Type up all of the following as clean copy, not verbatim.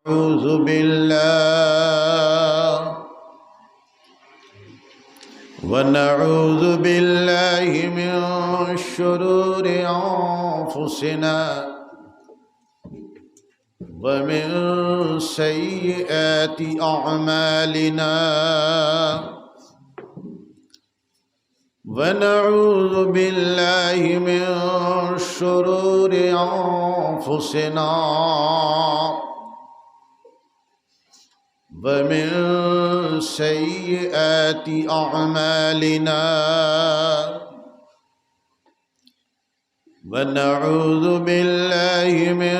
أعوذ بالله ونعوذ بالله من شرور أنفسنا ومن سيئات أعمالنا ونعوذ بالله من شرور أنفسنا ومن سيئات أعمالنا ونعوذ بالله من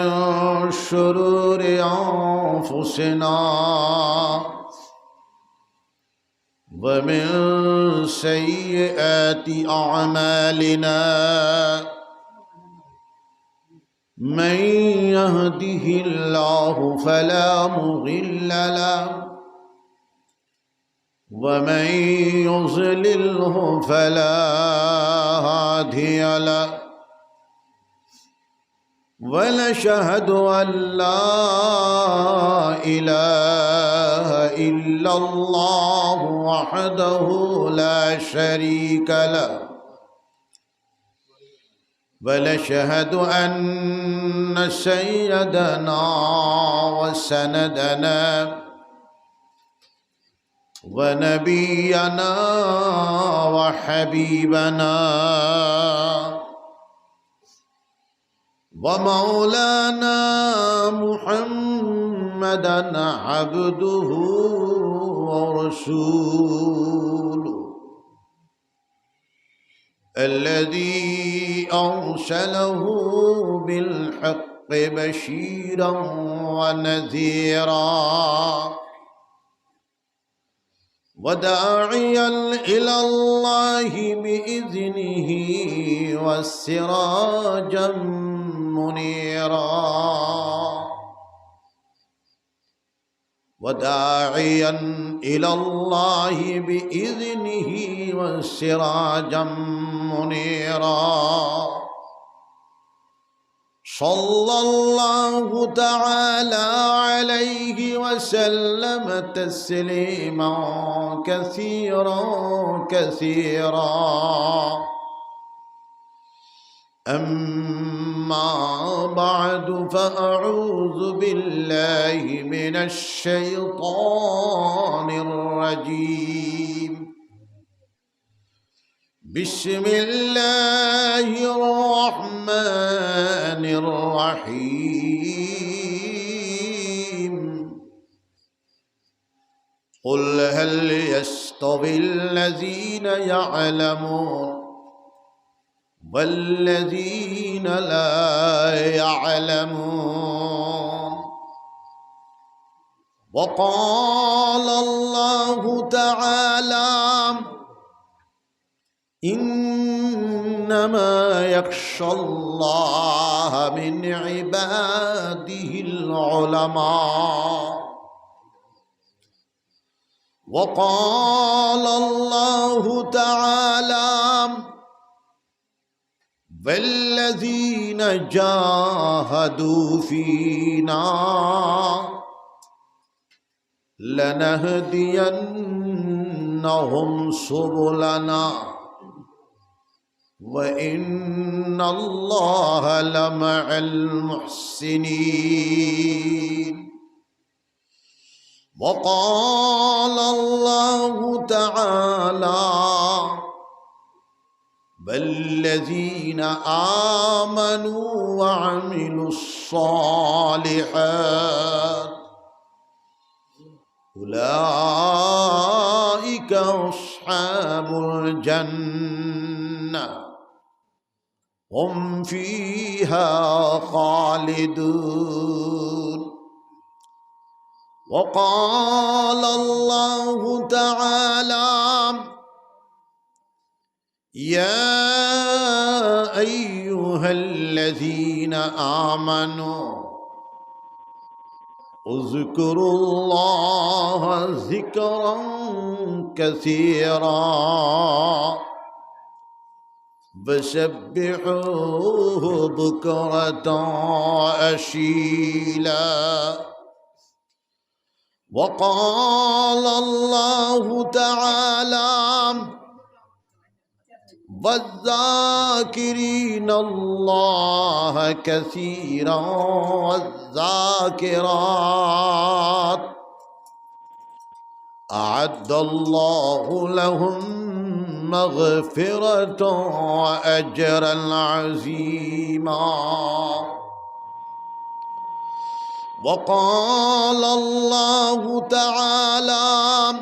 شرور أنفسنا ومن سيئات أعمالنا من يهده الله فلا مضل له ومن يضلله فلا هادي له ونشهد أن لا إله إلا الله وحده لا شريك له ونشهد أن سيدنا وسندنا ونبينا وحبيبنا ومولانا محمدا عبده ورسوله الذي أرسله بالحق بشيرا ونذيرا وداعيا إلى الله بإذنه وسراجا منيرا وداعيا إلى الله بإذنه وسراجا منيرا صلى الله تعالى عليه وسلم تسليما كثيرا كثيرا أما بعد فأعوذ بالله من الشيطان الرجيم بسم الله الرحمن الرحيم قل هل يستوي الذين يعلمون والذين لا يعلمون وقال الله تعالى إنما يخشى الله من عباده العلماء وقال الله تعالى والذين جاهدوا فينا لنهدينهم سبلنا وإن الله لمع المحسنين وقال الله تعالى والذين آمنوا وعملوا الصالحات أولئك أصحاب الجنة هم فيها خالدون وقال الله تعالى يا أيها الذين آمنوا اذكروا الله ذكرا كثيرا وسبحوه بكرة أشيلا وقال الله تعالى والذاكرين الله كثيرا والذاكرات أعد الله لهم مغفرة وأجرا عظيما. وقال الله تعالى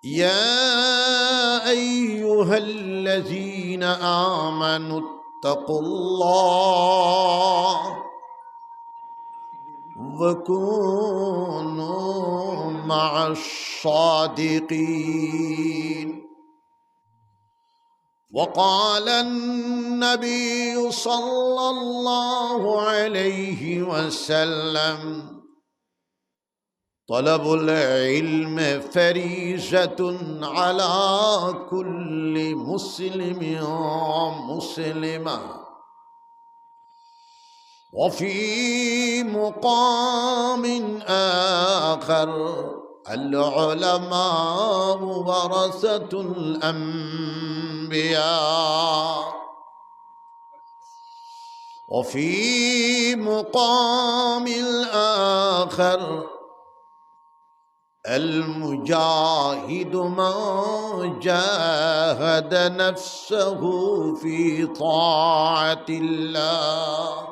يا أيها الذين آمنوا اتقوا الله وكونوا مع الصادقين. وقال النبي صلى الله عليه وسلم طلب العلم فريضة على كل مسلم ومسلمة. وفي مقام آخر العلماء ورثة الأنبياء. وفي مقام آخر المجاهد من جاهد نفسه في طاعة الله.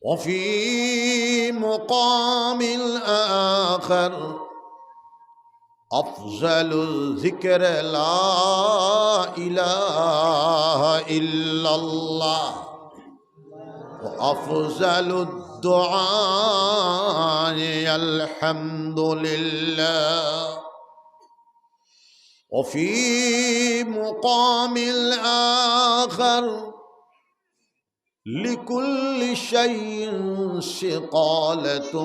وفي مقام آخر أفضل الذكر لا إله إلا الله وأفضل الدعاء الحمد لله. وفي مقام آخر لكل شيء سقالة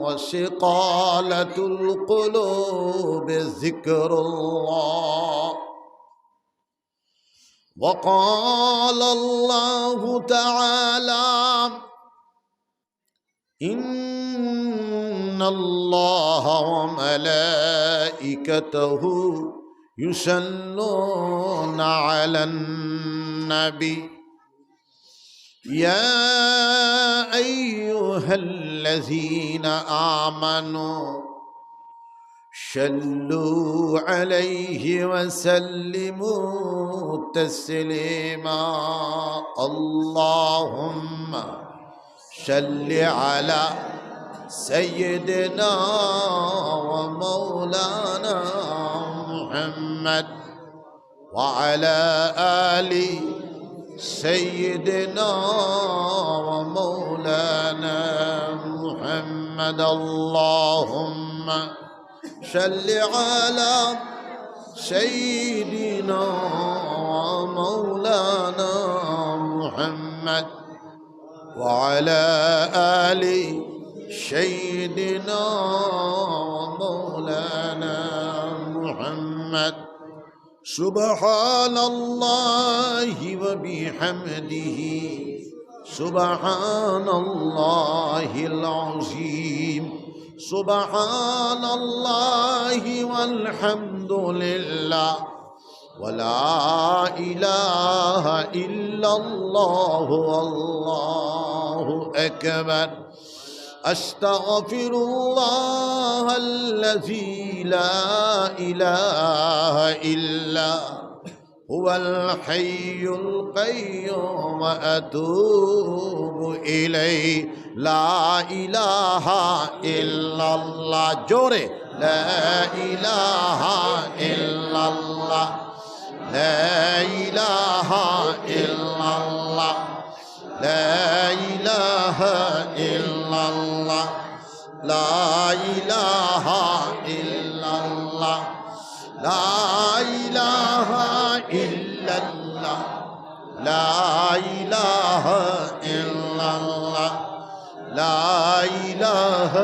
وسقالة القلوب ذكر الله. وقال الله تعالى إن الله وملائكته يصلون على النبي يا أيها الذين آمنوا صلوا عليه وسلموا تسليما. اللهم صل على سيدنا ومولانا محمد وعلى آله سيدنا ومولانا محمد. اللهم صل على سيدنا ومولانا محمد وعلى آل سيدنا ومولانا محمد. سبحان الله وبحمده سبحان الله العظيم سبحان الله والحمد لله ولا إله إلا الله والله أكبر. أستغفر الله الذي لا إله إلا هو الحي القيوم وأتوب إليه. لا إله إلا الله جوري لا إله إلا الله لا إله إلا الله لا إله إلا الله لا إله إلا الله لا إله إلا الله لا إله إلا الله لا إله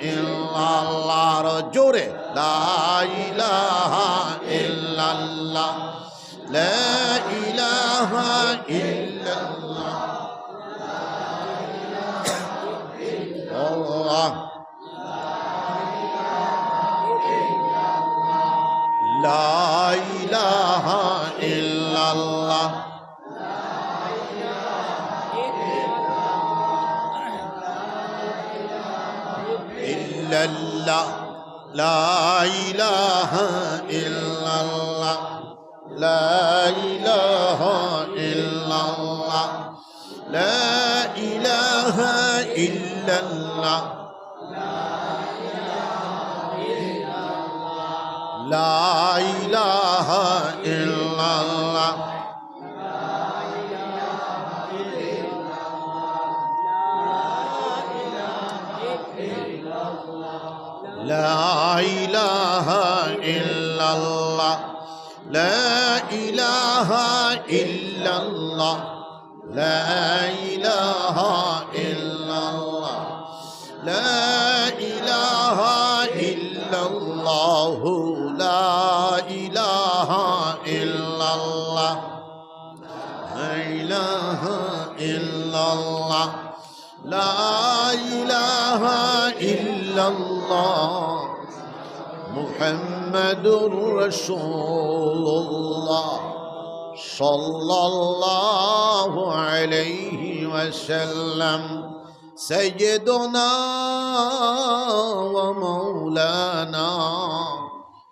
إلا الله رجل لا إله إلا الله لا إله إلا الله illallah, la ilaha illallah, la ilaha illallah, la ilaha illallah, la ilaha illallah, la ilaha illallah, la ilaha illallah, la ilaha illallah, la ilaha illallah, la ilaha illallah, la ilaha illallah, la ilaha illallah, Muhammadur Rasulullah sallallahu alayhi wa sallam, sayyiduna wa maulana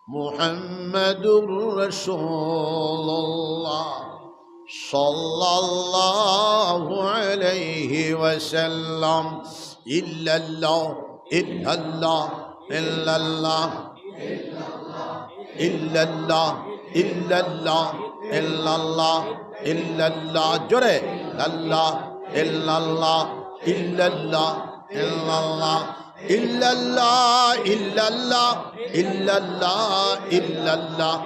Muhammadur Rasulullah sallallahu alayhi wa sallam. Illallah, illallah, illallah, illallah, illallah, illallah, illallah, jore, illallah, illallah, illallah, illallah, illallah, illallah, illallah, illallah,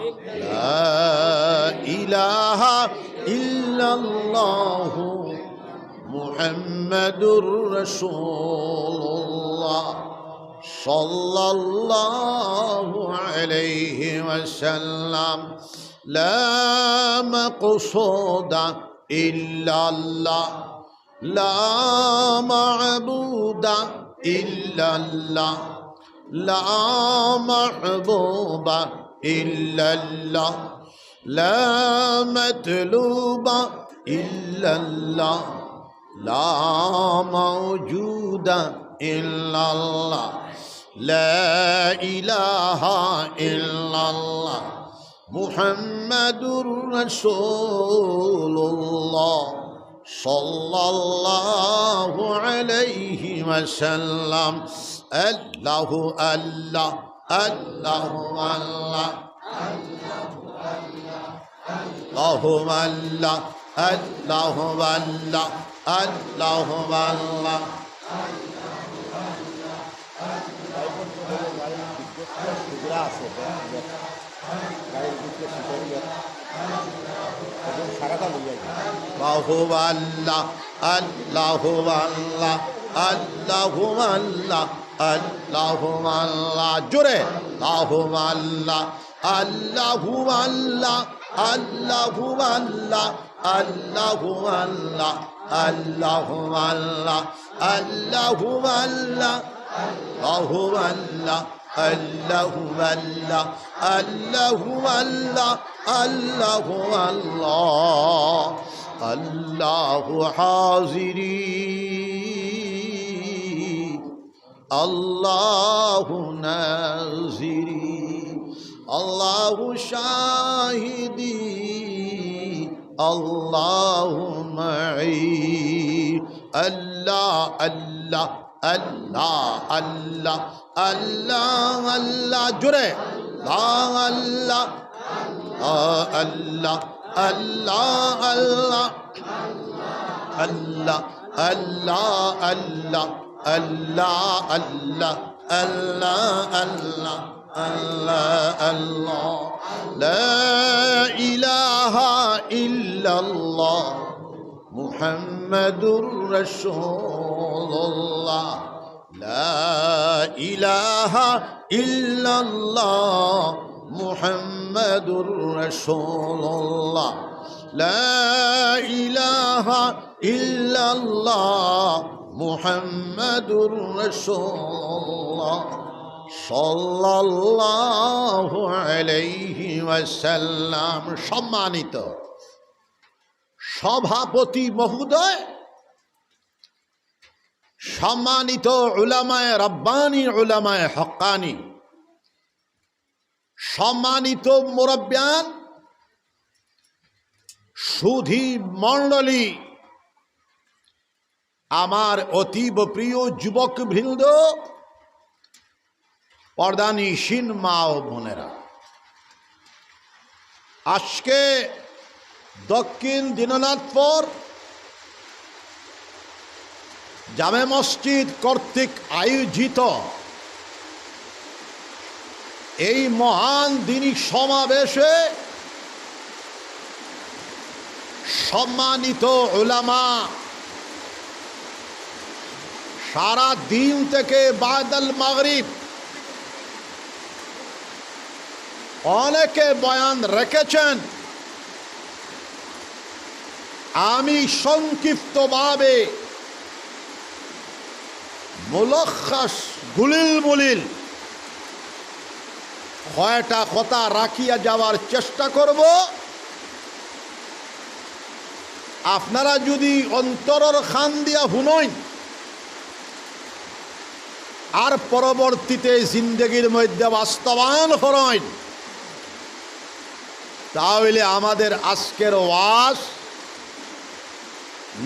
la ilaha illallah, Muhammadur Rasulullah sallallahu alayhi wa sallam. La maqsuda illallah, la ma'buda illallah, la mahbuba illallah, la matluba illallah, la mawjuda illallah, la ilaha illallah, Muhammadur Rasulullah sallallahu alayhi wa sallam. Allahu Allah, Allahu Allah, Allahu Allah, Allahu Allah, Allahu Allah. Allahu Allah, Allahu Allah, Allahu Allah, Allahu Allah, jure, Allahu Allah, Allahu Allah, Allahu Allah, Allahu Allah, Allahu Allah, Allahu Allah, Allahu Allah, Allahu Allah, Allahu Allah, Allahu Allah, Allahu haziri, Allahu naziri, Allahu shahidi, Allahu ma'i. Allah, Allah, Allah, Allah, Allah, Allah, jure, Allah, Allah, Allah, Allah, Allah, Allah, Allah, Allah, Allah, Allah, Allah, Allah, la ilaha illallah, Muhammadur Rasulullah, la ilaha illallah, Muhammadur Rasulullah, la ilaha illallah, Muhammadur Rasulullah sallallahu alayhi ওয়াসাল্লাম। সম্মানিত সভাপতি মহোদয়, সম্মানিত উলামায়ে রব্বানি, উলামায়ে হক্কানি, সম্মানিত মুরব্বিয়ান, সুধী মণ্ডলী, আমার অতীব প্রিয় যুবক বৃন্দ, পর্দানিশীন মা ও বোনেরা, আজকে দক্ষিণ দিনাজপুর জামে মসজিদ কর্তৃক আয়োজিত এই মহান দিনী সমাবেশে সম্মানিত উলামা সারা দিন থেকে বাদাল মাগরিব অনেকে বয়ান রেখেছেন। আমি সংক্ষিপ্তভাবে মুলখাস গুলিল মুলিল কয়টা কথা রাখিয়া যাওয়ার চেষ্টা করব। আপনারা যদি অন্তরের খান দিয়া শুনইন আর পরবর্তীতে জিন্দগির মধ্যে বাস্তবায়ন করেন, তাহলে আমাদের আজকের ওয়াজ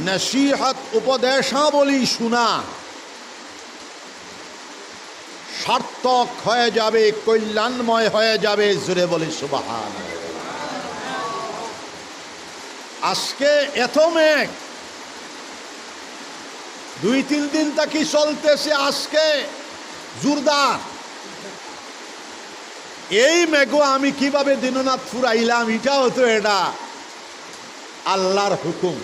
নসিহত উপদেশাবলী শোনা সার্থক হয়ে যাবে, কল্যাণময় হয়ে যাবে। জোরে বলি সুবহানাল্লাহ। আজকে এত মেঘ, 2-3 দিন তাকি চলতেছে, আজকে জোরদার। এই মেঘও আমি কিভাবে দিননাথপুর আইলাম, এটাও তো এটা আল্লাহর হুকুম।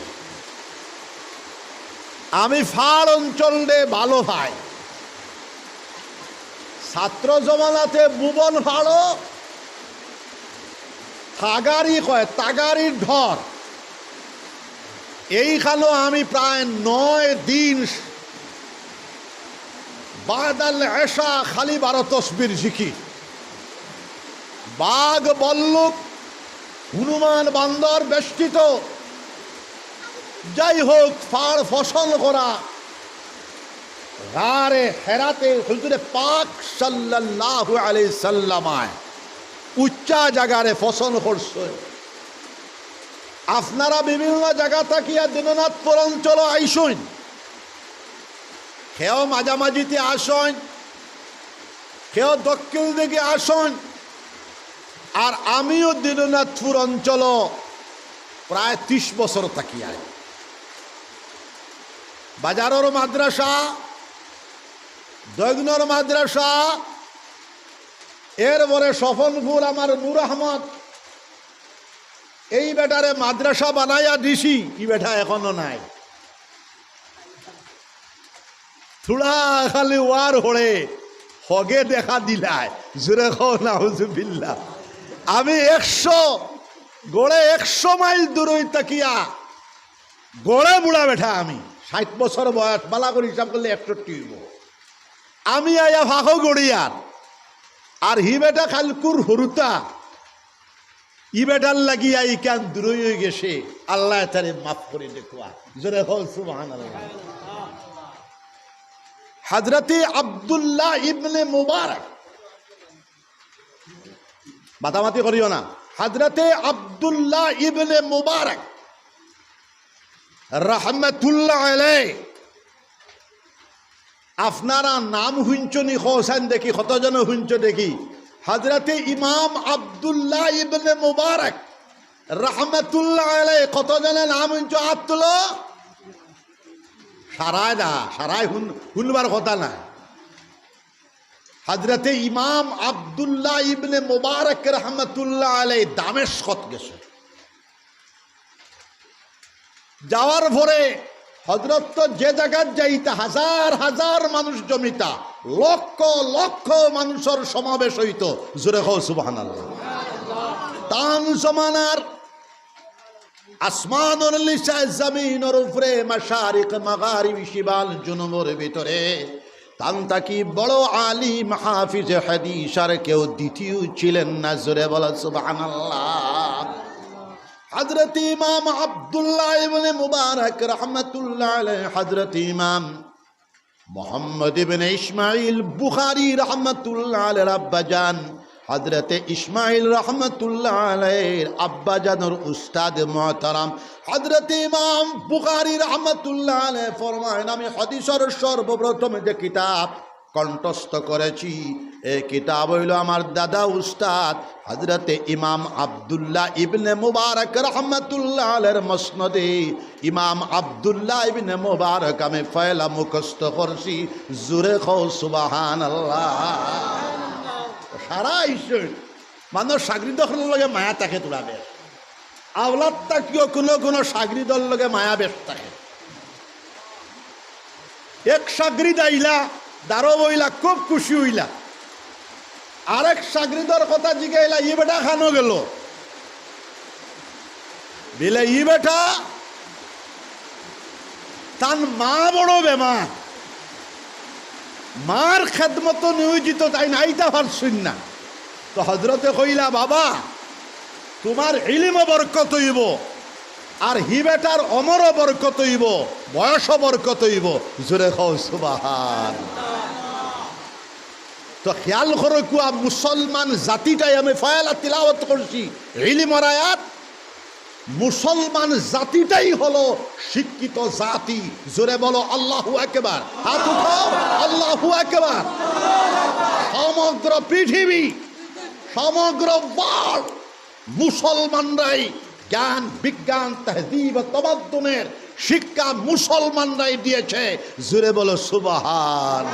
আমি ফাড় অঞ্চলে ভালো ভাই, ছাত্র জমানাতে ভুবন ফাড়ো তাগারি কয়, তাগারির ঢর। এইখানেও আমি প্রায় 9 দিন বাদাল এশা খালি 12 তসবির জিকির। বাঘ বল্লুক হনুমান বান্দর বেষ্টিত, যাই হোক ফাড় ফসল করা গারে হেরাতে হুজুরে পাক সাল্লাল্লাহু আলাইহি সাল্লামায় উচ্চা জায়গারে ফসল করছে। আপনারা বিভিন্ন জায়গা থাকিয়া দিননাথপুর অঞ্চল আইসইন, কেউ মাঝামাঝিতে আসন, কেউ দক্ষিণ দিকে আসন। আর আমিও দিননাথপুর অঞ্চল প্রায় 30 বছর থাকিয়াই। বাজারের মাদ্রাসা, দৈগ্নর মাদ্রাসা, এরপরে সফনপুর আমার নূর আহমদ, এই বেটারে মাদ্রাসা বানাইয়া দিছি, এই বেটা এখনো নাই। থোড়া খালি ওয়ার হড়ে হগে দেখা দিলায়। জোরে খাও নাউজুবিল্লাহ। আমি 100 মাইল দূরে তাকিয়া গড়ে বুড়া বেঠা, আমি 60 বছর বয়স, বালা করে হিসাব করলে 61 হইব। আমি আয়া ফাঁকো গড়িয়ার, আর হি বেটা খালকুর হরুতা, ই বেটার লাগিয়া ই কেন দূরে হয়ে গেছে। আল্লাহ তারে মাফ করে দেখুয়া। জোরে হল সুবহানাল্লাহ। হযরতে আব্দুল্লাহ ইবনে মুবারক, মাতামাতি করিও না, হযরতে আব্দুল্লাহ ইবনে মুবারক রাহমাতুল্লাহ আলাইহি, আপনারা নাম হুঞ্চনি হোসেন দেখি, কতজন হুঞ্চ দেখি। হযরতে ইমাম আব্দুল্লাহ ইবনে মুবারক রাহমাতুল্লাহ আলাইহি, কতজনের নাম হুঞ্চ হাত তুলো। সারায় না, সারায় শুনবার কথা না। হযরতে ইমাম আব্দুল্লাহ ইবনে মুবারক রাহমাতুল্লাহ আলাইহি দামেস্কত গেছে। যাওয়ার পরে হযরত তো যে জায়গায় যাইতা হাজার হাজার মানুষ জমিতা, লক্ষ লক্ষ মানুষের সমাবেশ হইত। জোরে কও সুবহানাল্লাহ। তান জমানার আসমানুল লিসায় জমিনের উপরে, মাশারিক মাগারিব শিমাল জুনুবের ভিতরে তান তাকি বড় আলিম হাফিজ হাদিস আর কেউ দ্বিতীয় ছিলেন না। জোরে বলা সুবহানাল্লাহ। হযরত ইমাম আব্দুল্লাহ ইবনে মুবারক রাহমাতুল্লাহ আলাইহি, হযরত ইমাম মোহাম্মদ ইবনে ইসমাইল বুখারী রহমাতুল্লাহ আলাইহির আব্বাজান হযরতে ইসমাইল রহমাতুল্লাহ আলাইহির আব্বাজানের উস্তাদ মুহতারাম হযরতে ইমাম বুখারী রহমাতুল্লাহ আলাইহি ফরমায়েন, আমি হাদিসের সর্বপ্রথম যে কিতাব কণ্ঠস্থ করেছি এই কিতাব হইল আমার দাদা উস্তাদ হযরতে ইমাম আব্দুল্লাহ ইবনে মুবারক রহমাতুল্লাহ আলাইহির মুসনদে ইমাম আব্দুল্লাহ ইবনে মুবারক আমি ফয়লা মুখস্থ করছি। জোরে কও সুবহানাল্লাহ। সারা ঈশ্বর মানুষ সাগরিদর লগে মায়া থাকে তোলাবে, আওলাদ তাকিও কোনো কোনো সাগরিদর লগে মায়া বেশ থাকে। এক সাগরিদ আইলা দারো বইলা খুব খুশি হইলা, আরেক সাগরিদর কথা জিগাইলা ই বেটা খানো গেল বিলে ই বেটা তান মা বড় বেমার, মার খেদমত নিয়োজিত তাই নাইতা পারছুন না। তো হজরতে কইলা বাবা তোমার ইলিম বরকত হইব আর হি বেটার অমর বরকত হইব, বয়স বরকত হইব। জোরে কও সুবহান। তো খেয়াল করো কুয়া মুসলমান জাতিটাই আমি ফয়লা তিলাওয়াত করছি ইলমের আয়াত। মুসলমান জাতিটাই হলো শিক্ষিত জাতি। জোরে বলো আল্লাহু আকবার। হাত উঠাও আল্লাহু আকবার। সমগ্র পৃথিবী সমগ্র ওয়ার্ল্ড মুসলমানরাই জ্ঞান বিজ্ঞান তাহযীব তামাদ্দুনের শিক্ষা মুসলমানরাই দিয়েছে। জোরে বলো সুবহান।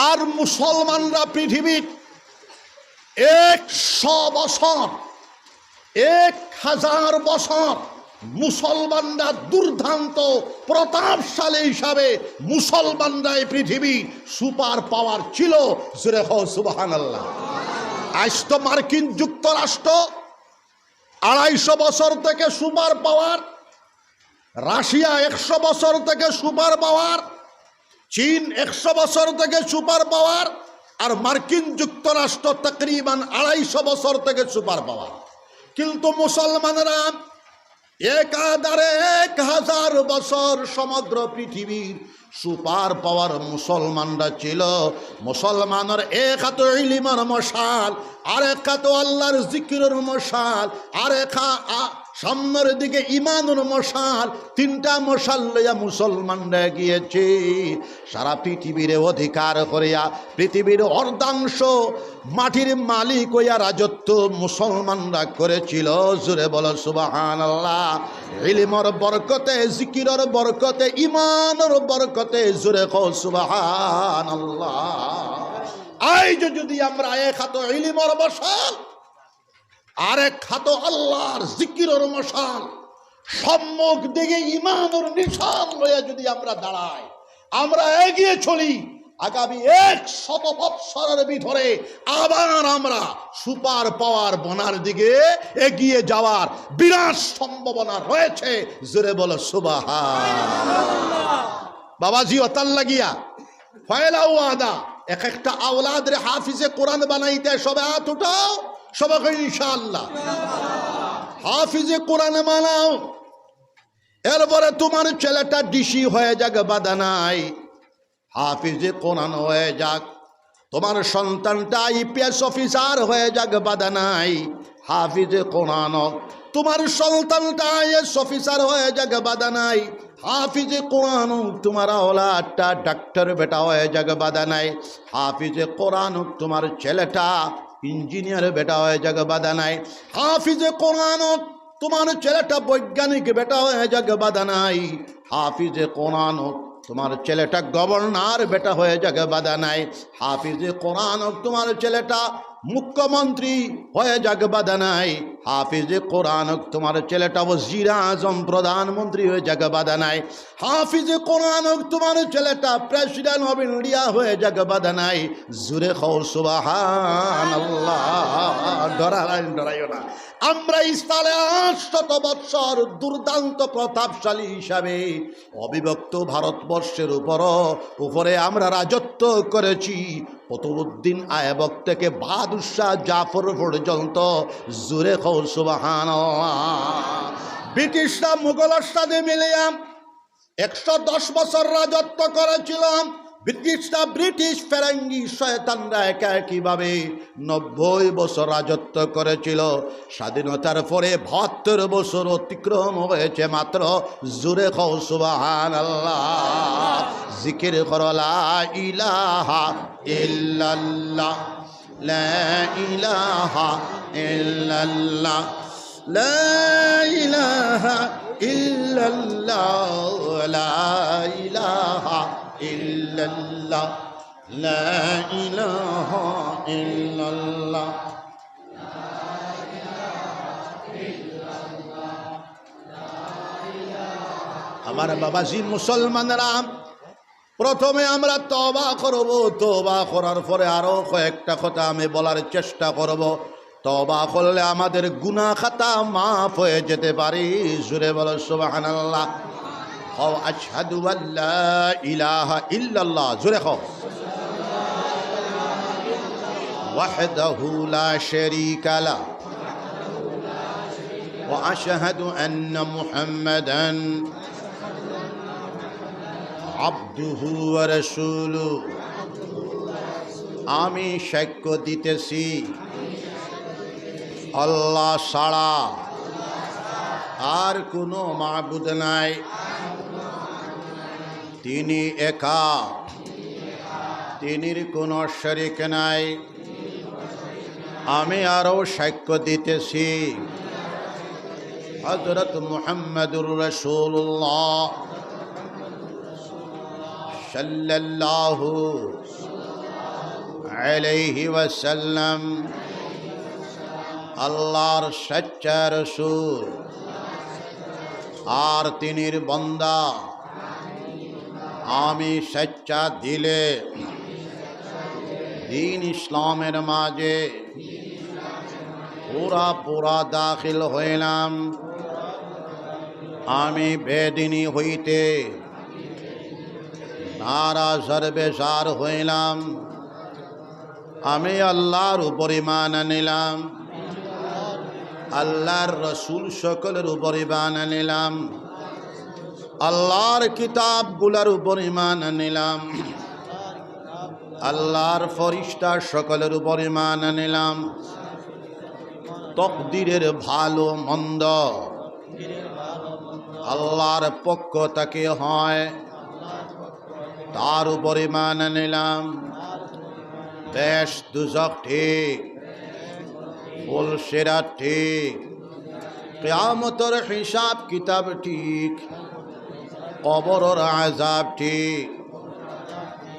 আর মুসলমানরা পৃথিবীর 100 বছর 1000 বছর মুসলমানরা দুর্দান্ত প্রতাপশালী হিসাবে মুসলমানরাই পৃথিবী সুপার পাওয়ার ছিল। জোরে হও সুবহানাল্লাহ। আজ তো মার্কিন যুক্তরাষ্ট্র 250 বছর থেকে সুপার পাওয়ার, রাশিয়া 100 বছর থেকে সুপার পাওয়ার, চীন 100 বছর থেকে সুপার পাওয়ার, আর মার্কিন যুক্তরাষ্ট্র তকরিবান 250 বছর থেকে সুপার পাওয়ার। কিন্তু মুসলমানরা একাধারে 1000 বছর সমগ্র পৃথিবীর সুপার পাওয়ার মুসলমানরা ছিল। মুসলমানের এক হাত ইলমের মশাল, আর এক হাত আল্লাহর জিকিরের মশাল, আর এক সামনের দিকে ইমানের মশাল। 3টা মশাল লইয়া মুসলমানরা গিয়েছে সারা পৃথিবীর অধিকার করিয়া। পৃথিবীর অর্ধাংশ মাটির মালিক হইয়া রাজত্ব মুসলমানরা করেছিল। জোরে বলো সুবহানাল্লাহ। ইলমের বরকতে, জিকিরের বরকতে, ইমানের বরকতে। জোরে কও সুবহানাল্লাহ। আজ যদি আমরা এক হাত ইলমের মশাল আরেক হাত আল্লাহর জিকিরের মশাল, সম্মুখ দিকে ইমানের নিশান লইয়া যদি আমরা দাঁড়াই, আমরা এগিয়ে চলি, আগামী 100 বৎসরের ভিতরে আবার আমরা সুপার পাওয়ার বনার দিকে এগিয়ে যাওয়ার বিরাট সম্ভাবনা রয়েছে। জোরে বলো সুবহানাল্লাহ। বাবাজি ওতাল লাগিয়া ফয়লা ওয়াদা এক একটা আওলাদের হাফিজে কোরআন বানাইতে সবে হাত উঠাও, সবাই ইনশাআল্লাহ হাফিজে কোরআন বানাও। এরপরে তোমার ছেলেটা ডিসি হয়ে যাক বাধা নাই, হাফিজে কোরআন হয়ে যাক। তোমার সন্তানটা IPS অফিসার হয়ে যাক বাধা নাই, হাফিজে কোরআন। তোমার সন্তানটা IAS অফিসার হয়ে যাক বাধা নাই, হাফিজে কোরআন। তোমার ওলাদটা ডাক্তার বেটা হয়ে যাক বাধা নাই, হাফিজে কোরআন। তোমার ছেলেটা ইঞ্জিনিয়ার বেটা হয়ে যাক বাধা নাই, হাফিজে কোরআন। তোমার ছেলেটা বৈজ্ঞানিক বেটা হয়ে যাক বাধা নাই, হাফিজে কোরআন। তোমার ছেলেটা গভর্নর বেটা হয়ে যাক বাধা নাই, হাফিজে কোরআন। তোমার ছেলেটা মুখ্যমন্ত্রী হয়ে যাক বাধা নাই, হাফিজে কোরআন। তোমার ছেলেটা ওয়াজির আজম প্রধানমন্ত্রী হয়ে যাক বাধা নাই, হাফিজে কোরআন। তোমার ছেলেটা প্রেসিডেন্ট অফ ইন্ডিয়া হয়ে যাক বাধা নাই। জোরে কও সুবহানাল্লাহ। ডরাইও না। আমরা ইসলামে 800 বৎসর দুর্দান্ত প্রতাপশালী হিসাবে অবিভক্ত ভারতবর্ষের উপরে আমরা রাজত্ব করেছি। কুতুবউদ্দিন আইবক থেকে বাদশাহ জাফর পর্যন্ত। জোরে কও সুবহানাল্লাহ। ব্রিটিশরা মুঘলের সাথে মিলিয়া 110 বছর রাজত্ব করেছিলাম ব্রিটিশরা, ব্রিটিশ ফেরাঙ্গি শয়তানরা একা একইভাবে 90 বছর রাজত্ব করেছিল। স্বাধীনতার পরে 72 বছর অতিক্রম হয়েছে মাত্র। জোরে খাও সুবহানাল্লাহ, জিকির করো লা ইলাহা ইল্লাল্লাহ, লা ইলাহা ইল্লাল্লাহ, লা ইলাহা ইল্লাল্লাহ, লা ইলাহা ইল্লাল্লাহ, লা ইলাহা ইল্লাল্লাহ। আমার বাবাজি মুসলমানরা, প্রথমে আমরা তওবা করব। তওবা করার পরে আরো কয়েকটা কথা আমি বলার চেষ্টা করব। তওবা করলে আমাদের গুনাহ খাতা মাফ হয়ে যেতে পারে। জোরে বলো সুবহানাল্লাহ। ও আশহাদু আল্লা ইলাহা ইল্লাল্লাহ, জোরে খাও। ওয়াহদাহু লা শারীকা লা ওয়া আশহাদু আন্না মুহাম্মাদান আবদুহু ওয়া রাসূলুহু। আমি সাক্ষ্য দিতেছি আল্লাহ ছাড়া আর কোনো মাবুদ নাই, তিনি একা, তিনির কোনো শরীক নাই। আমি আরও সাক্ষ্য দিতেছি হযরত মুহাম্মদুর রাসূলুল্লাহ সাল্লাল্লাহু আলাইহি ওয়াসাল্লাম আল্লাহর সচ্চা রাসূল আর তিনির বান্দা। আমি সচ্চা দিলে দীন ইসলামের মাঝে পুরা দাখিল হইলাম। আমি বেদিনী হইতে নারাজের বেজার হইলাম। আমি আল্লাহর উপর ঈমান আনিলাম, আল্লাহর রসুল সকলের উপর ঈমান আনিলাম, আল্লাহর কিতাবগুলোর উপর ঈমান আনিলাম, আল্লাহর ফরিস্তা সকলের উপর ঈমান আনিলাম। তকদিরের ভালো মন্দ আল্লাহর পক্ষ থেকে হয়, তার উপর ঈমান আনিলাম। বেশ দুজক ঠিক, ফুল সিরাত ঠিক, কিয়ামতের হিসাব কিতাব ঠিক, কবরের আযাব ঠিক,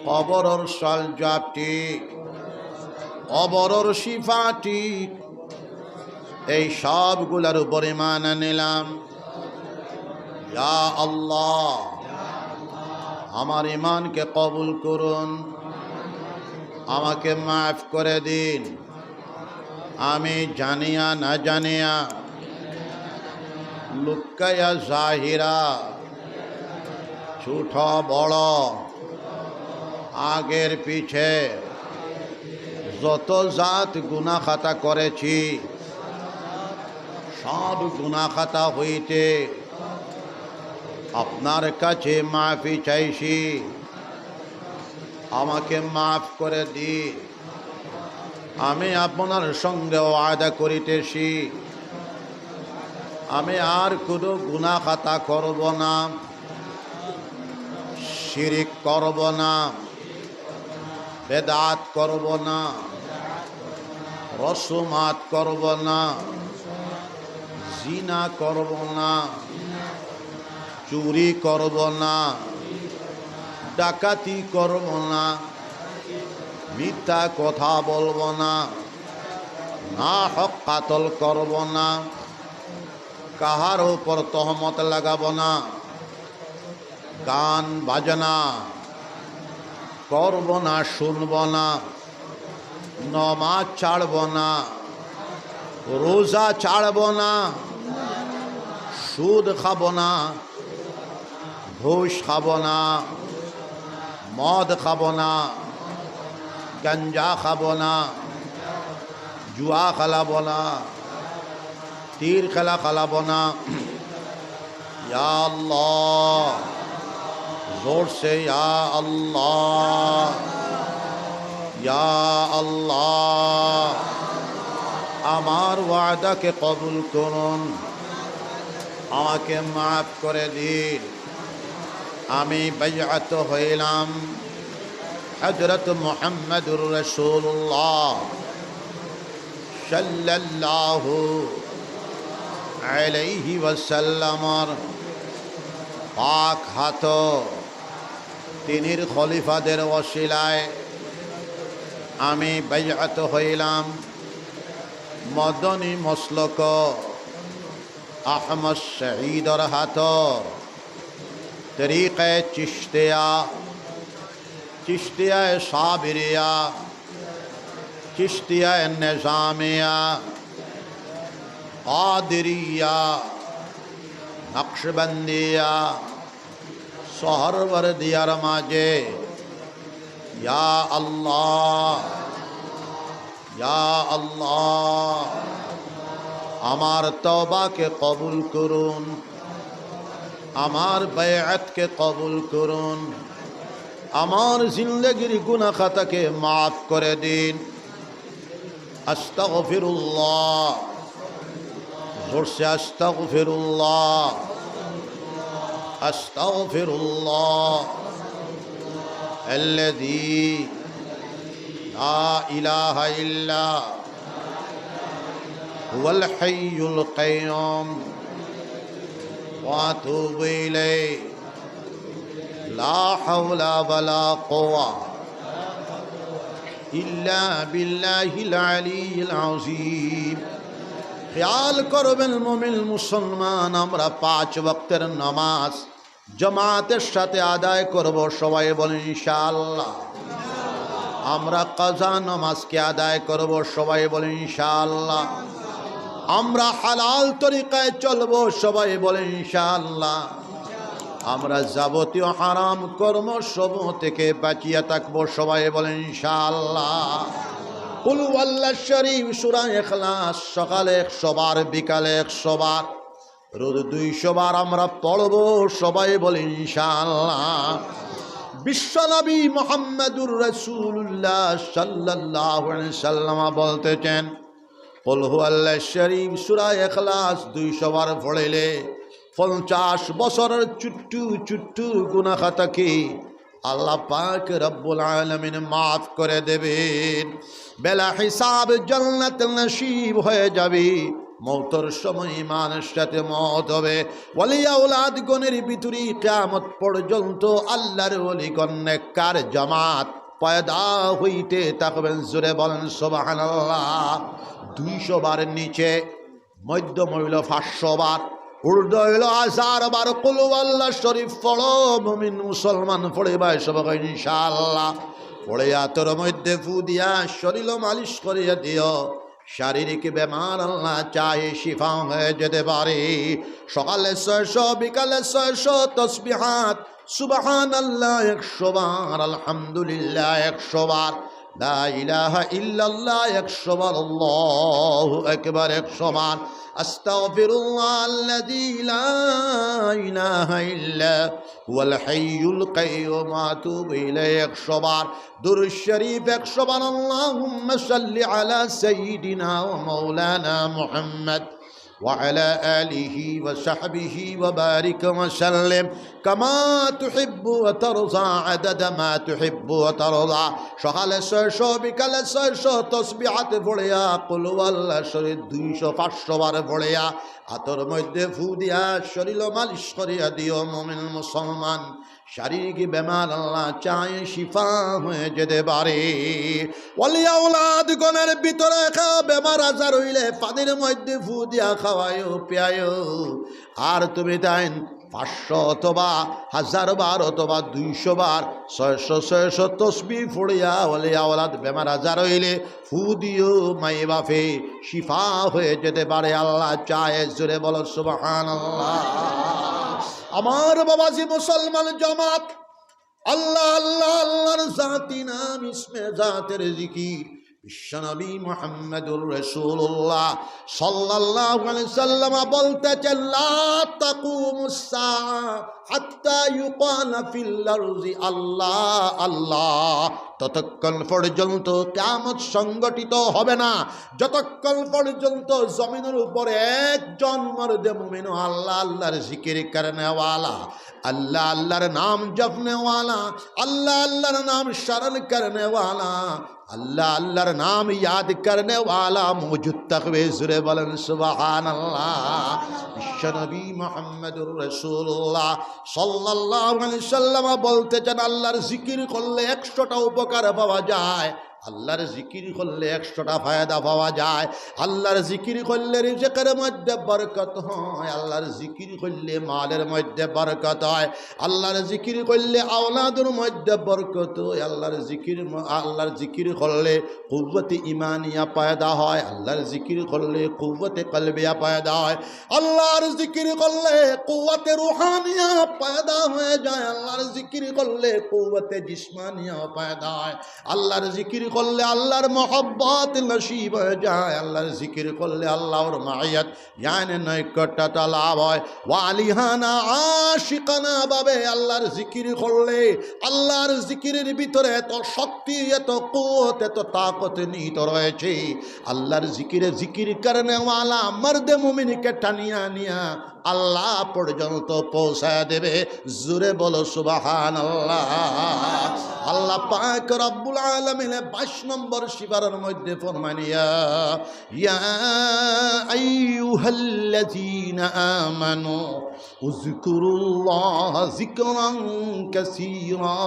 কবরের সলজাব ঠিক, কবরের শিফা ঠিক, এই সবগুলোর উপর ঈমান আনিলাম। ইয়া আল্লাহ, আমার ঈমানকে কবুল করুন, আমাকে মাফ করে দিন। আমি জানিয়া না জানিয়া, লুকায়া জাহিরা, ছোট বড়, আগের পিছে যত জাত গুনাহ খাতা করেছি, সব গুনাহ খাতা হইতে আপনার কাছে মাফি চাইছি। আমাকে মাফ করে দিন। আমি আপনার সঙ্গে ওয়াদা করিতেছি, আমি আর কোনো গুনাহ খাতা করব না, শিরিক করব না, বেদাত করব না, রসুমাত করব না, জিনা করব না, চুরি করব না, ডাকাতি করব না, মিথ্যা কথা বলব না, না হক কাতল করব না, কাহার উপর তহমত লাগাব না, গান বাজনা করব না, শুনব না, নমাজ ছাড়ব না, রোজা ছাড়ব না, সুদ খাব না, ঘুষ খাব না, মদ খাব না, গঞ্জা খাব না, জুয়া খেলাব না, তীর খেলা খেলাব না। ইয়া আল্লাহ, जोर से या अल्लाह, या अल्लाह। আমার ওয়াদাকে কবুল করুন, আমাকে মাফ করে দিন। আমি বাইআত হইলাম হযরত মুহাম্মদুর রাসূলুল্লাহ সাল্লাল্লাহু আলাইহি ওয়াসাল্লামের পাক হাত তিনির খলিফাদের ওসিলায় আমি বাইআত হইলাম মদনী মসলক আহমদ শহীদর হাত তরিকে চিশতিয়া, চিশতিয়ায় সাবিরিয়া, চিশতিয়ায় নিজামিয়া, কাদিরিয়া, নকশবন্দিয়া, সোহরওয়ার্দিয়ার মাঝে ইয়া আল্লাহ, ইয়া আল্লাহ আমার তওবাকে কবুল করুন, আমার বাইআতকে কবুল করুন, আমার জিন্দেগির গুনাহ খাতাকে মাফ করে দিন। আস্তাগফিরুল্লাহ, জোর সে আস্তাগফিরুল্লাহ, আস্তাগফিরুল্লাহ আল্লাযী লা ইলাহা ইল্লা হুয়াল হাইয়ুল কাইয়্যুম ওয়া আতুবু ইলাইহি লা হাওলা ওয়ালা কুওয়া ইল্লা বিল্লাহিল আলিয়্যিল আযীম। খেয়াল করবেন মুমিন মুসলমান, আমরা 5 ওয়াক্তের নামাজ জামাতের সাথে আদায় করব, সবাই বলেন ইনশাআল্লাহ। আমরা কাজা নামাজকে আদায় করব, সবাই বলেন ইনশাআল্লাহ। আমরা হালাল তরিকায় চলব, সবাই বলেন ইনশাআল্লাহ। আমরা যাবতীয় হারাম কর্ম সমূহ থেকে বাঁচিয়ে থাকবো, সবাই বলেন ইনশাআল্লাহ। কুল ওয়াল্লাহ শরীফ সূরা ইখলাস সকালে 100 বার, বিকালে 100 বার, রোজ 200 বার আমরা পড়ব, সবাই বলেন ইনশাআল্লাহ। বিশ্বনবী মুহাম্মদুর রাসূলুল্লাহ সাল্লাল্লাহু আলাইহি ওয়াসাল্লাম বলতেছেন, কুল হুয়াল্লাহ শরীফ সূরা ইখলাস 200 বার পড়লে 50 বছরের চুট্টু চুট্টু গুনাহ খাতাকে আল্লাহ পাক রব্বুল আলামিন মাফ করে দেবেন। বেলা হিসাব জান্নাত নসিব হয়ে যাবে। মৌতের সময় ইমানের সাথে মওত হবে। ওলি আওলাদ গণের ভিতরে কিয়ামত পর্যন্ত আল্লাহর ওলিগণ নেককার জামাত পয়দা হইতে থাকবেন। জোরে বলেন সুবহানাল্লাহ। 200 বারের নিচে মধ্যম হইল 500 বার, উর্দু হইল 1000 বার। কুল ওয়াল্লাহ শরীফ পড়ো মুমিন মুসলমান, পড়ে ভাই সবাই ইনশাআল্লাহ। পড়ে আতর মধ্যে ফু দিয়া শরীর মালিশ করিয়া দিও। শারীরিক বেমার আল্লাহ চাহে শিফা হয়ে যেতে পারে। সকালে 600, বিকালে 600 তসবিহাত সুবহানাল্লাহ 100 বার, আলহামদুলিল্লাহ 100 বার, লা ইলাহা ইল্লাল্লাহ 100 বার, আল্লাহু আকবার 100 বার, আস্তাগফিরুল্লাহ আল্লাযী লা ইলাহা ইল্লা হুয়াল হাইয়ুল কাইয়্যুম ওয়া আতুবু ইলাইহি 100 বার, দুরূদ শরীফ 100 বার, আল্লাহুম্মা সাল্লি আলা সাইয়্যিদিনা ওয়া মাওলানা মুহাম্মদ وعلى آله وصحبه وبارك وسلم كما تحب وترضى عدد ما تحب وترضى। সকালে 600, বিকালে 600 তসবিহাত পড়িয়া কুল ওয়াল্লাহ শরীফ 200 500 বার পড়িয়া আতর মধ্যে ফু দিয়া শরীর মালিশ করিয়া দিও মুমিন মুসলমান। শারীরিক বেমার আল্লাহ চায় শিফা হয়ে যেতে পারে। ওলি আওলাদ গণের ভিতরে বেমার আজার হইলে পানির মধ্যে ফু দিয়া খাওয়ায়ও পেয়ায়ও। আর তুমি তাই 500 অথবা 1000 বার অথবা 200 বার 600 তসবিহ পড়িয়া ওলি আওলাদ বেমার আজার হইলে ফু দিও, মাই বাপে শিফা হয়ে যেতে পারে। আল্লাহ চায়। জোরে বলো সুবহানাল্লাহ। আমার বাবাজি মুসলমান জামাত, আল্লাহ আল্লাহ আল্লাহর জাতি নাম ইসমে জাতের জিকির বিশ্বনবী মুহাম্মদুর রাসূলুল্লাহ সাল্লাল্লাহু আলাইহি সাল্লাম বলতেছেন, লা তাকুমুস সাআ হাত্তা ইউকানা ফিল আরজি আল্লাহ আল্লাহ, ততক্ষণ পর্যন্ত কিয়ামত সংগঠিত হবে না যতক্ষণ পর্যন্ত জমিনের উপরে একজন মর্দে মুমিন আল্লাহ আল্লাহর জিকির করনেওয়ালা, আল্লাহ আল্লাহর নাম জপনেওয়ালা, আল্লাহ আল্লাহর নাম স্মরণ করনেওয়ালা, अल्लाह अल्लाहर नाम याद करने वाला मौजूद तकवे जुरे बलन सुबहान अल्लाह। विश्व नबी मुहम्मदुर रसूलुल्लाह सल्लल्लाहु अलैहि वसल्लम बोलते जान अल्लाहर जिकिर करले 100টা উপকার পাওয়া যায়, আল্লাহর জিকির করলে 100টা ফায়দা পাওয়া যায়, আল্লাহর জিকির করলে রিজকের মধ্যে বরকত হয়, আল্লাহর জিকির করলে মালের মধ্যে বরকত হয়, আল্লাহর জিকির করলে আওলাদের মধ্যে বরকত হয়, আল্লাহর জিকির করলে কুওয়াতে ঈমানিয়া পয়দা হয়, আল্লাহর জিকির করলে কুওয়াতে কলবিয়া পয়দা হয়, আল্লাহর জিকির করলে কুওয়াতে রূহানিয়া পয়দা হয়ে যায়, আল্লাহর জিকির করলে কুওয়াতে জিসমানিয়া পয়দা হয়, আল্লাহর জিকির করলে আল্লাহর মহব্বত নসিব হয়ে যায়, আল্লাহর জিকির করলে আল্লাহর মাইয়াত ইয়ানে নৈকট্যতা লাভ হয়। ওয়ালিহানা আশিকানা ভাবে আল্লাহর জিকির করলে আল্লাহর জিকিরের ভিতরে এত শক্তি, এত কুওয়াত, এত তাকত নিহিত রয়েছে। আল্লাহর জিকির করনে ওয়ালা মর্দে মুমিনকে টানিয়া নিয়া আল্লাহ পর্যন্ত পৌঁছায় দেবে। জোরে বলো সুবহানাল্লাহ। আল্লাহ পাক রব্বুল আলামিন 22 নম্বর সিপারার মধ্যে ফরমানিয়া ইয়া আইয়ুহাল্লাযীনা আমানু উযকুরুল্লাহ যিকরান কাসীরা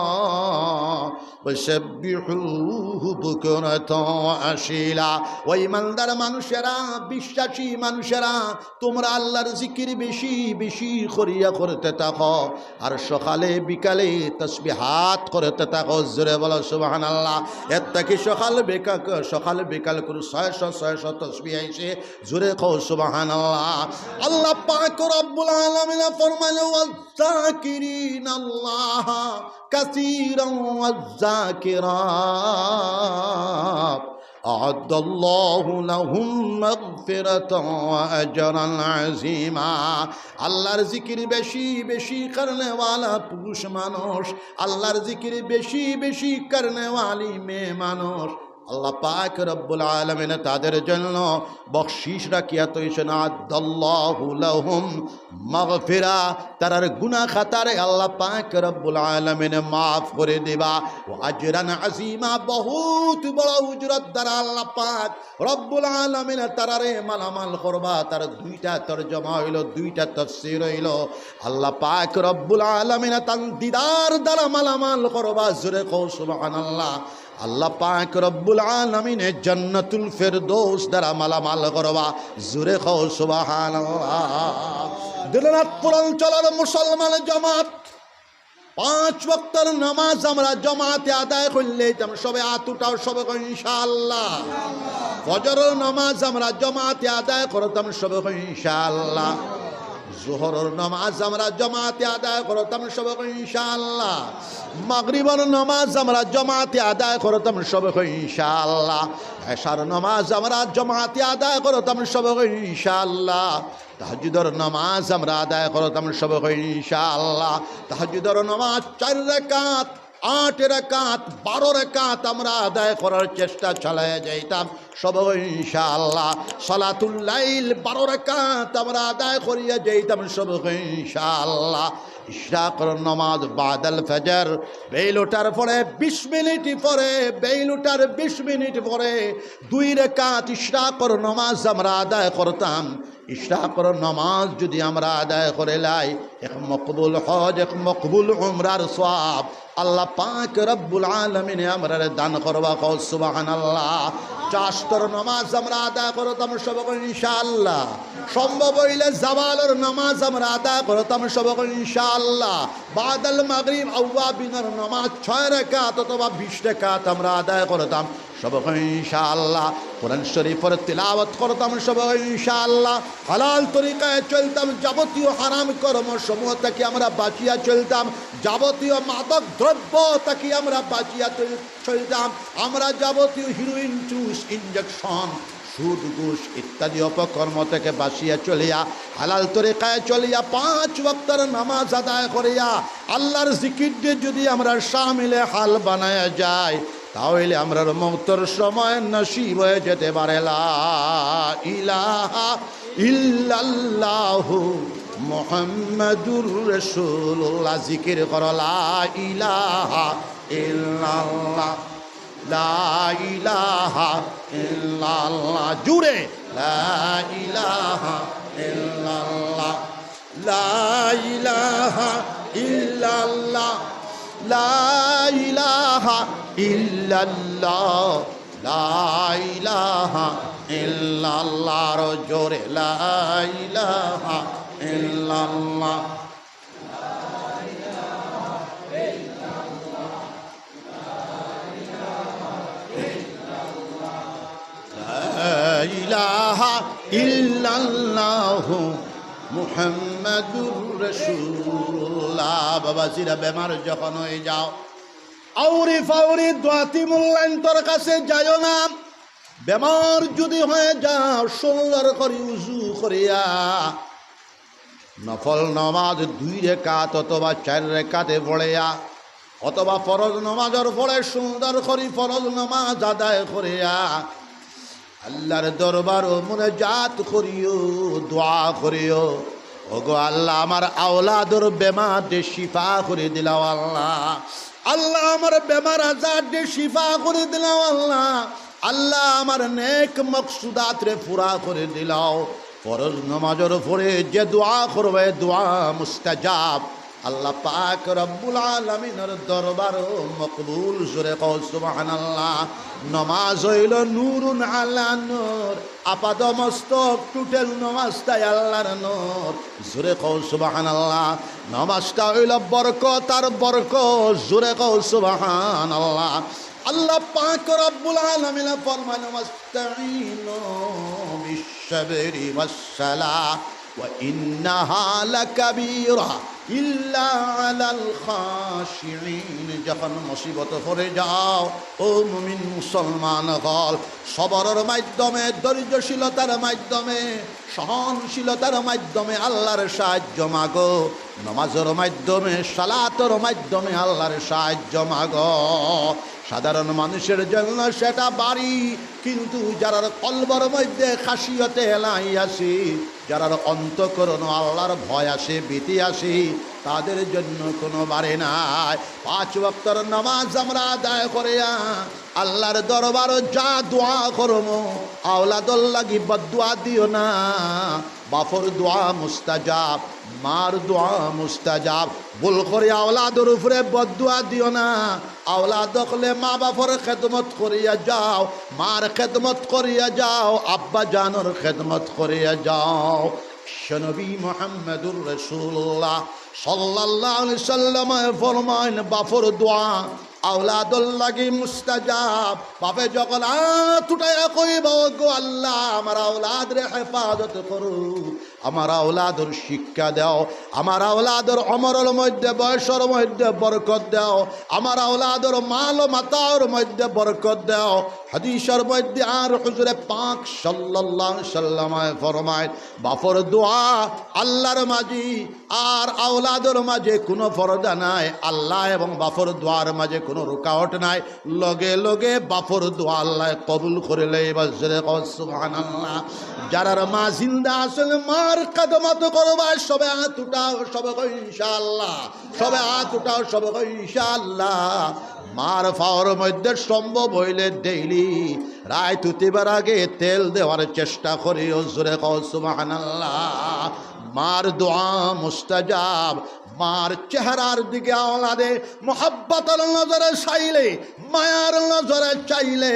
ওয়াসাব্বিহুহু বুকরাতান ওয়া আসীলা। ও ঈমানদার মানুষেরা, বিশ্বাসী মানুষেরা, তোমরা আল্লাহর জিকির বেশি বেশি করিয়া করতে থাকো, আর সকালে বিকালে তাসবিহাত করতে থাকো। জোরে বলো সুবহানাল্লাহ। এর থেকে সকাল বিকাল করে 600 তাসবিহ আইছে। জোরে কও সুবহানাল্লাহ। আল্লাহ পাক রব্বুল আলামিন ফরমালে ওয়াযাকিরিনাল্লাহ কাসীরান ওয়াযাকিরাত আ'আদাল্লাহু লাহুম মাগফিরাতান ওয়া আজরান আযীমা। আল্লাহর জিকির বেশি বেশি করনে ওয়ালা পুরুষ মানুষ, আল্লাহর জিকির বেশি বেশি করনে ওয়ালি মেয়ে মানুষ, আল্লাহ পাক রব্বুল আলামিন তাদের জন্য বখশিশ রাখিয়া তৈছেন। আ'আদাল্লাহু লাহুম মাগফিরা, তারার গুনাহ খাতারে আল্লাহ পাক রব্বুল আলামিন মাফ করে দিবা। ও আজরান আযীমা, বহুত বড় উজরত দ্বারা আল্লাহ পাক রব্বুল আলামিন তারারে মালামাল করবা। তার দুইটা তরজমা হইল, দুইটা তাফসীর হইল। আল্লাহ পাক রব্বুল আলামিন তান দিদার দ্বারা মালামাল করবা। জোরে কও সুবহানাল্লাহ। আল্লাহ পাক রব্বুল আলামিন জান্নাতুল ফেরদৌস দ্বারা মালামাল করবা। জোরে কও সুবহানাল্লাহ। দিলনাথ পূর্বাঞ্চলের মুসলমান জামাত 5 ওয়াক্তের নামাজ আমরা জামাতে আদায় করলে সবে আতুটাও সবে ইনশাআল্লাহ। ফজরের নামাজ আমরা জামাতে আদায় করতাম সবে ইনশাআল্লাহ। জোহরের নামাজ আমরা জামাতে আদায় করতাম সবে ইনশাআল্লাহ। মাগরিবের নামাজ আমরা জামাতে আদায় করতাম সবে ইনশাআল্লাহ। এশার নামাজ আমরা জামাতে আদায় করতাম সবে ইনশাআল্লাহ। তাহাজ্জুদের নামাজ আমরা আদায় করতাম সবে ইনশাআল্লাহ। তাহাজ্জুদের নামাজ 4 রাকাত, 8 রাকাত, 12 রাকাত আমরা আদায় করার চেষ্টা চালায় যাইতাম সবে ইনশাআল্লাহ। সালাতুল লাইল 12 রাকাত আমরা আদায় করিয়া যাইতাম সবে ইনশাআল্লাহ। ইশরাকের নামাজ বাদাল ফজর, বেল ওঠার পরে 20 মিনিট পরে, বেল ওঠার 20 মিনিট পরে 2 রাকাত ইশরাকের নামাজ আমরা আদায় করতাম। ইশরাকের নামাজ যদি আমরা আদায় করে লাই, এক মকবুল হজ, এক মকবুল উমরার সওয়াব আল্লাহ পাক রব্বুল আলামিন আমরা দান করবা। কও সুবহানাল্লাহ। 4 নামাজ আমরা আদায় করতাম সবে ইনশাআল্লাহ। সম্ভব হইলে জাওয়ালের নামাজ আমরা আদায় করতাম সবে ইনশাআল্লাহ। বাদাল মাগরিব আওয়াবিনের নামাজ 6 রাকাত অথবা 20 রাকাত আমরা আদায় করতাম সবে ইনশাআল্লাহ। কোরআন শরীফের তিলাওয়াত করতাম সবে ইনশাআল্লাহ। হালাল তরিকায় চলতাম, যাবতীয় হারাম কর্ম সমূহ থেকে আমরা বাঁচিয়া চলতাম, যাবতীয় মাদক দ্রব্য থেকে আমরা বাঁচিয়া চলতাম। আমরা যাবতীয় হিরোইন, চুস, ইঞ্জেকশন সুদ ঘুষ ইত্যাদি অপকর্ম থেকে বাঁচিয়া চলিয়া হালাল তরিকায় চলিয়া 5 ওয়াক্তের নামাজ আদায় করিয়া আল্লাহর জিকির দিয়ে যদি আমরা শামিলে হাল বানায়া যাই, তাহলে আমরা মৌতের সময় নসিব হয়ে যেতে পারে লা ইলাহা ইল্লাল্লাহু মুহাম্মাদুর রাসূলুল্লাহ। জিকির করো লা ইলাহা ইল্লাল্লাহ, লা ইলাহা ইল্লাল্লাহ, জুড়ে লা ইলাহা ইল্লাল্লাহ, লা ইলাহা ইল্লাল্লাহ, লা ইলাহা ইল্লাল্লাহ, লা ইলাহা ইল্লাল্লাহ, আরো জোরে লা ইলাহা ইল্লাল্লাহ। লা ইলাহা ইল্লাল্লাহু মুহাম্মাদুর রাসূলুল্লাহ। বাবাজিরা বেমার যখন হয়ে যাও, আউরি ফাউরি দোয়াতি মূল্যায়ন তোর কাছে যাইও না। বেমার যদি হয়ে যাও, সুন্দর করে উজু করিয়া নফল নামাজ 2 রাকাত অথবা 4 রাকাতে পড়িয়া অথবা ফরজ নামাজের পরে সুন্দর করে ফরজ নামাজ আদায় করিয়া আল্লাহর দরবার মুনাজাত করিও, দোয়া করিও, ওগো আল্লাহ আমার আওলাদর বেমার দে শিফা করে দিলাও আল্লাহ, আল্লাহ আমার বেমার আজার দে শিফা করে দিলাও আল্লাহ, আল্লাহ আমার নেক মকসুদাত রে পুরা করে দিলাও। ফরজ নামাজের পরে যে দোয়া করবে দোয়া মুস্তাজাব, আল্লাহ পাক রব্বুল আলামিনের দরবার মকবুল। জোরে কও সুবহানাল্লাহ। নমাজ হইল নূরুন আলা নূর, আপাদ মস্তক টুটেল নমাজটাই আল্লাহর নূর। জোরে কও সুবহানাল্লাহ। নমাজটা হইল বরকত আর বরকত। জোরে কও সুবহানাল্লাহ। আল্লাহ পাক রব্বুল আলামিন ফরমান ওয়াস্তাঈনু বিশ-শাবরি ওয়াস-সালাহ ওয়া ইন্নাহা লাকাবীরা ইল্লা আলাল খাশিঈন। যখন মুসিবত পড়ে যাও ও মুমিন মুসলমান হল, সবরের মাধ্যমে, ধৈর্যশীলতার মাধ্যমে, সহনশীলতার মাধ্যমে আল্লাহর সাহায্য মাগো। নামাজের মাধ্যমে, সালাতের মাধ্যমে আল্লাহর সাহায্য মাগো। সাধারণ মানুষের জন্য সেটা বাড়ি, কিন্তু যারার কলবর মধ্যে খাসিয়তে এলাই আসি, যারার অন্তঃকরণ আল্লাহর ভয় আসে, ভীতি আসে, তাদের জন্য কোনো বাড়ি নাই। 5 ওয়াক্তের নামাজ আমরা আদায় করিয়া আল্লাহর দরবার যা দোয়া করবো, আওলাদর লাগি বদদুয়া দিও না। বাপর দোয়া মুস্তাজাব, মার দোয়া মুস্তাজাব। ভুল করে আওলাদের উপরে বদদুয়া দিও না। আওলাদ হলে মা বাপর খেদমত করিয়া যাও, মার খেদমত করিয়া যাও, আব্বা জানর খেদমত করিয়া যাও। নবী মুহাম্মদুর রাসূলুল্লাহ সাল্লাল্লাহু আলাইহি সাল্লাম ফরমান, বাপর দোয়া আওলাদুল লাগি মুস্তাজাব। বাপে যখন তুটায়া কইব, গো আল্লাহ আমার আওলাদরে হেফাজত করো, আমার আওলাদর শিক্ষা দাও, আমার আওলাদর অমরের মধ্যে, বয়সের মধ্যে বরকত দাও, আমার আওলাদর মাল মাতার মধ্যে বরকত দাও। হাদিসের মধ্যে আর হুজুরে পাক সাল্লাল্লাহু আলাইহি সাল্লাম ফরমায়, বাপর দোয়া আল্লাহর মাঝে আর আওলাদর মাঝে কোনো পর্দা নাই, আল্লাহ এবং বাপর দোয়ার মাঝে কোনো রুকাওয়াট নাই। লগে লগে বাপর দোয়া আল্লাহ কবুল করে লয়। বজরে সুবহানাল্লাহ। যারার মা জিন্দা আছেন, মার কদমত করবা, সবে হাত উঠাও, সবে কই ইনশাআল্লাহ, সবে হাত উঠাও, সবে কই ইনশাআল্লাহ। মার ফাওয়ার মধ্যে সম্ভব হইলে ডেইলি রাত উঠিবার আগে তেল দেওয়ার চেষ্টা করি। জোরে কও সুবহানাল্লাহ। মার দোয়া মুস্তাজাব। মার চেহারার দিকে আওলাদে মোহাব্বতের নজরে চাইলে, মায়ার নজরে চাইলে,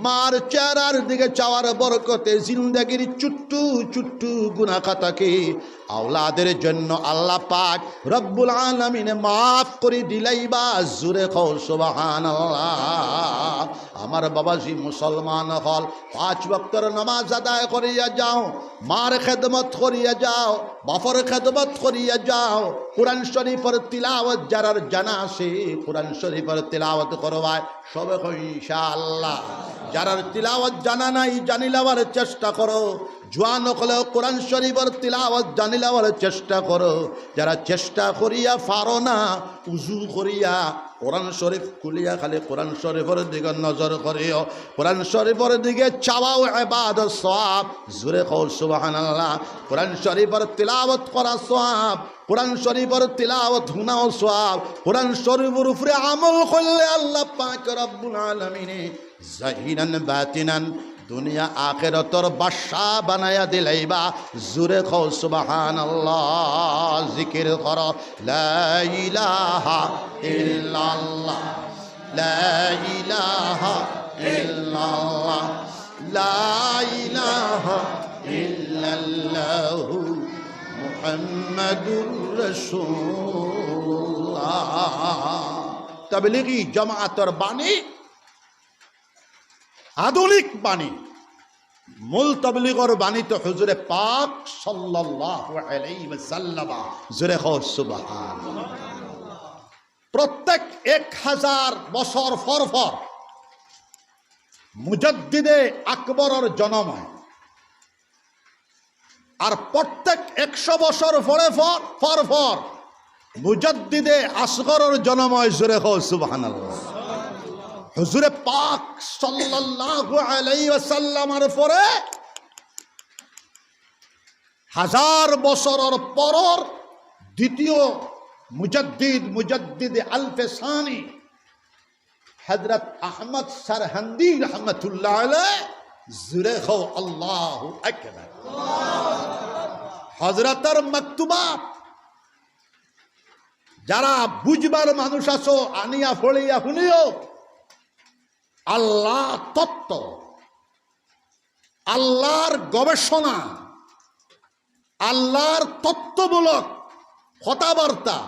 মার চেহারার দিকে চাওয়ার বরকতে জিন্দেগির চুট্টু চুট্টু গুনাহ খাতাকে আওলাদের জন্য আল্লাহ পাক রব্বুল আলামিন মাফ করে দিলাইবা। জোরে কও সুবহানাল্লাহ। আমার বাবাজি মুসলমান হল 5 ওয়াক্তের নামাজ আদায় করিয়া যাও, মার খেদমত করিয়া যাও, বাপর খেদমত করিয়া যাও, কোরআন শরীফের তিলাওয়াত যারার জানা আছে কোরআন শরীফের তিলাওয়াত করবায় সবে ইনশাআল্লাহ। যারার তিলাওয়াত জানা নাই জানিলাবার চেষ্টা করো, জোয়ান হলেও কোরআন শরীফের তিলাওয়াত জানিলাবার চেষ্টা করো। যারা চেষ্টা করিয়া পারো না উজু করিয়া কোরআন শরীফ খুলিয়া খালি কোরআন শরীফের দিকে নজর করিও, কোরআন শরীফের দিকে চাওয়াও ইবাদত সওয়াব। জোরে কও সুবহানাল্লাহ। কোরআন শরীফের তিলাওয়াত করা সওয়াব, কোরআন শরীফের তিলাওয়াত শোনাও সওয়াব। কোরআন শরীফের উপরে আমল করলে আল্লাহ পাক রব্বুল আলামিন জাহিরান বাতিনান দুনিয়া আখিরাতের বাদশা বানায়া দিলাইবা। জোরে কও সুবহানাল্লাহ। জিকির করো লা ইলাহা ইল্লাল্লাহ, লা ইলাহা ইল্লাল্লাহ, লা ইলাহা ইল্লাল্লাহু মুহাম্মাদুর রাসূলুল্লাহ। তাবলীগী জামাতের বাণী আধুনিক বাণী, মূল তাবলীগের বাণী তো হুজুরে পাক সাল্লাল্লাহু আলাইহি ওয়াসাল্লাম। জোরে কও সুবহানাল্লাহ। প্রত্যেক 1000 বছর পর পর মুজাদ্দিদে আকবরের জন্ম হয়, আর প্রত্যেক 100 বছর পরে পর পর মুজাদ্দিদে আসগরের জন্ম হয়। জোরে কও সুবহানাল্লাহ। হুজুরে পাক সাল্লাল্লাহু আলাইহি ওয়াসাল্লামের পরে 1000 বছরের পর দ্বিতীয় মুজাদ্দিদ আলফে সানি হযরত আহমদ সরহন্দি রহমাতুল্লাহ আলাইহি। জোরে কও আল্লাহু আকবার। হযরতের মাকতুবাত যারা বুঝবার মানুষ আছো আনিয়া ফড়িয়া শুনিও। আল্লাহ তত্ত্ব, আল্লাহর গবেষণা, আল্লাহর তত্ত্বমূলক কথাবার্তা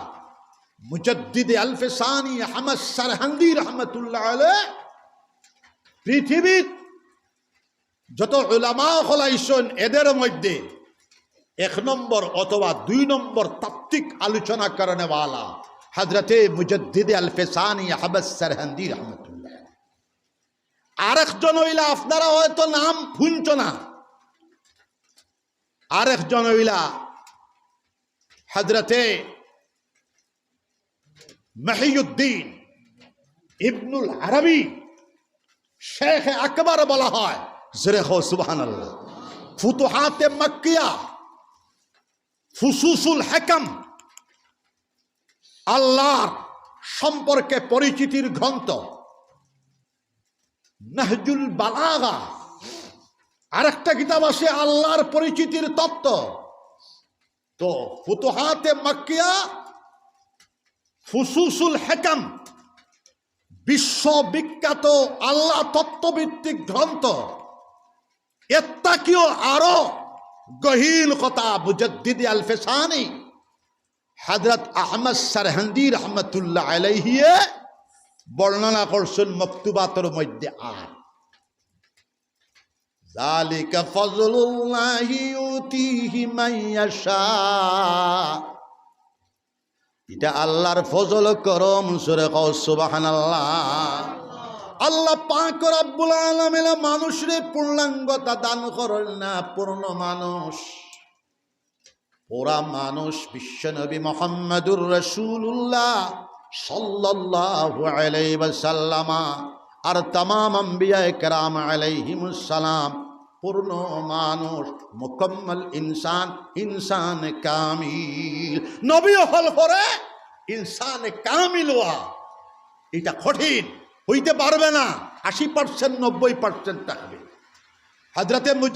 মুজাদ্দিদে আলফে সানি আহমদ সরহন্দি রহমাতুল্লাহ আলাইহি পৃথিবীর যত উলামা হলাইছেন এদের মধ্যে 1 নম্বর অথবা 2 নম্বর তাত্ত্বিক আলোচনা করেনেওয়ালা হযরতে মুজাদ্দিদে আলফে সানি আহমদ সরহন্দি রহমাতুল্লাহ। আরেকজন হইলা আপনারা হয়তো নাম শুনছ না, আরেকজন হইলা হযরতে মহিউদ্দিন ইবনুল আরবি, শেখ আকবর বলা হয়। জোরে কও সুবহানাল্লাহ। ফুতুহাতে মক্কিয়া, ফুসুসুল হিকাম, আল্লাহর সম্পর্কে পরিচিতির গ্রন্থ, নাহজুল বালাগা, আরেকটা কিতাব আছে আল্লাহর পরিচিতির তত্ত্ব। তো ফুতুহাতে মক্কিয়া, ফুসুসুল হিকাম বিশ্ববিখ্যাত আল্লাহ তত্ত্বভিত্তিক গ্রন্থ। এত্তাকিও আরো গহীন কথা মুজাদ্দিদে আলফে সানি হযরত আহমদ সরহন্দি রহমাতুল্লাহ আলাইহি বর্ণনা করছেন মকতুবাতের মধ্যে। আর যালিকা ফজলুল্লাহি ইউতিহি মান ইয়াশা, এটা আল্লাহর ফজল করম। সূরা কও সুবহানাল্লাহ। আল্লাহ পাক রব্বুল আলামিন মানুষরে পূর্ণাঙ্গতা দান করেন না, পূর্ণ মানুষ, পুরা মানুষ বিশ্বনবী মুহাম্মদুর রাসূলুল্লাহ সাল্লাল্লাহু আলাইহি ওয়াসাল্লাম আর तमाम আম্বিয়ায়ে কেরাম আলাইহিমুস সালাম পূর্ণ মানুষ, মুকম্মল ইনসান, ইনসান কামিল। নবী হল পরে ইনসান কামিল হওয়া এটা কঠিন, হইতে পারবে না। 80% 90% থাকবে। হযরতে